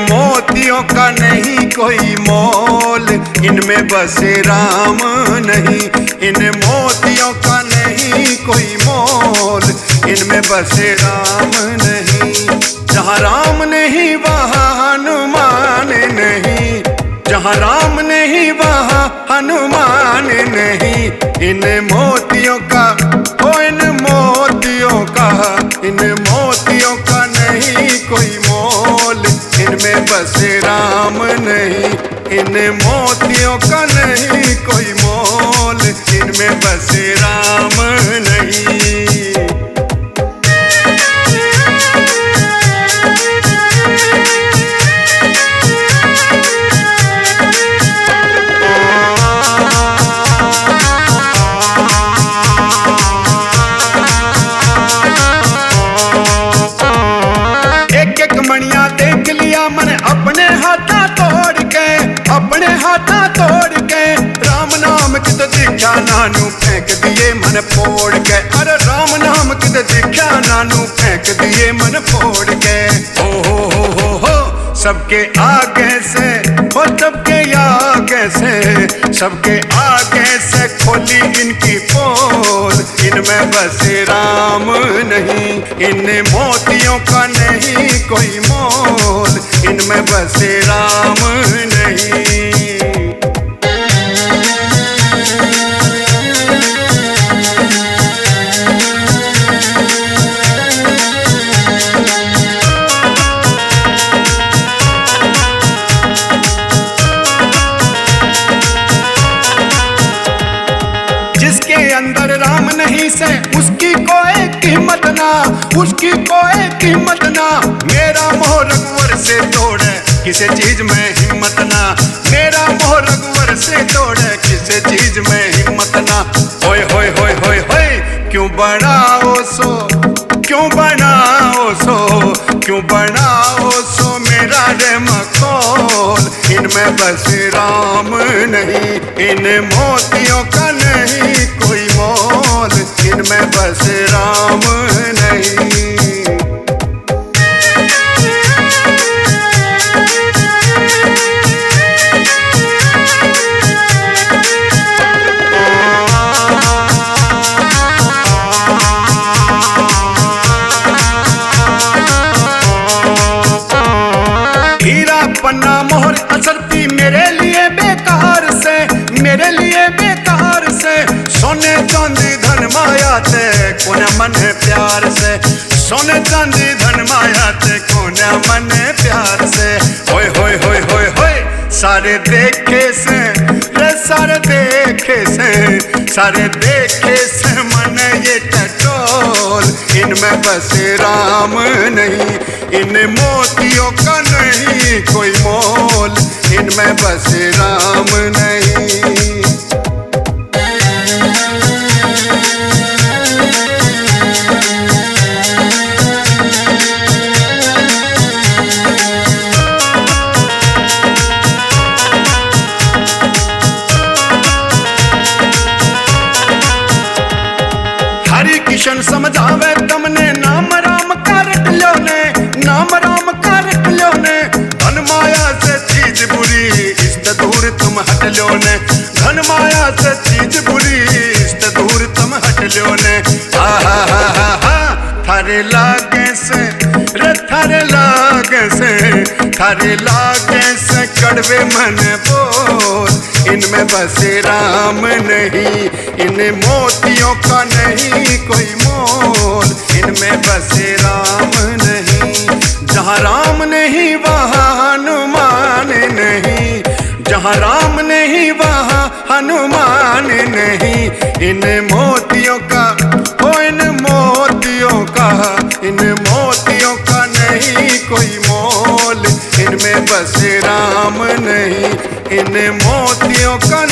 मोतियों का नहीं कोई मोल, इनमें बसे राम नहीं। इन मोतियों का नहीं कोई मोल, इनमें बसे राम नहीं। जहाँ राम नहीं वहाँ हनुमान नहीं, जहाँ राम नहीं वहाँ हनुमान नहीं। इन मोतियों का इन मोतियों का, इन मोतियों का नहीं कोई मोल, इनमें बसे राम नहीं। इन मोतियों का नहीं कोई मोल, इनमें बसे राम नहीं। मणिया देख लिया मैंने अपने हाथा तोड़ के, अपने हाथा तोड़ के। राम नाम कित दीक्षा नानू फेंक दिए मन फोड़ के। अरे राम नाम कित दीक्षा नानू फेंक दिए मन फोड़ के। हो सबके आगे से हो, सबके आगे से, सबके आगे से खोली इनकी पोल, इनमें बसे राम नहीं। इन मोतियों का नहीं कोई मोल, इनमें बसे राम नहीं। जिसके अंदर राम नहीं से उसकी कोई कीमत ना, उसकी कोई कीमत ना। मेरा मोह रघुवर से तोड़े किसी चीज में हिम्मत ना, मेरा मोह रघुवर से तोड़े किसी चीज में हिम्मत ना। होय होय होय होय होय क्यों बनाओ सो, क्यों बनाओ सो, क्यों बनाओ सो मेरा रे मखौल, इनमें बसे राम नहीं। इन मोतियों का नहीं कोई मोल, इनमें बसे राम नहीं। पन्ना मोहर असरती मेरे लिए बेकार से, मेरे लिए बेकार से। सोने चांदी धन माया ते कोने मन प्यार से, सोने चांदी धन माया ते कोने मन प्यार से। होय होय होय होय होय सारे देखे से रे, सारे देखे से, सारे देखे से मन ये टटोल, इनमें बसे राम नहीं। इन मोतियों का नहीं कोई मोल, इनमें बसे राम नहीं। हरि किशन समझावे तुमने, नाम राम का रट लो ने, नाम राम का रट लो ने। धन माया से चीज बुरी इष्ट दूर तुम हट लो ने, धन माया से चीज बुरी इष्ट दूर तुम हट लो ने। हा हा हा हा हा थारे लागे से रे, थारे लागे से, थारे लागे से कड़वे मन बोल, इनमें बसे राम नहीं। इन मोतियों का नहीं कोई मोल, इनमें बसे राम नहीं। जहाँ राम नहीं वहाँ हनुमान नहीं, जहाँ राम नहीं वहाँ हनुमान नहीं। इन मोतियों का इन मोतियों का, इन मोतियों का नहीं कोई मोल, इनमें बसे राम नहीं। इन मोतियों का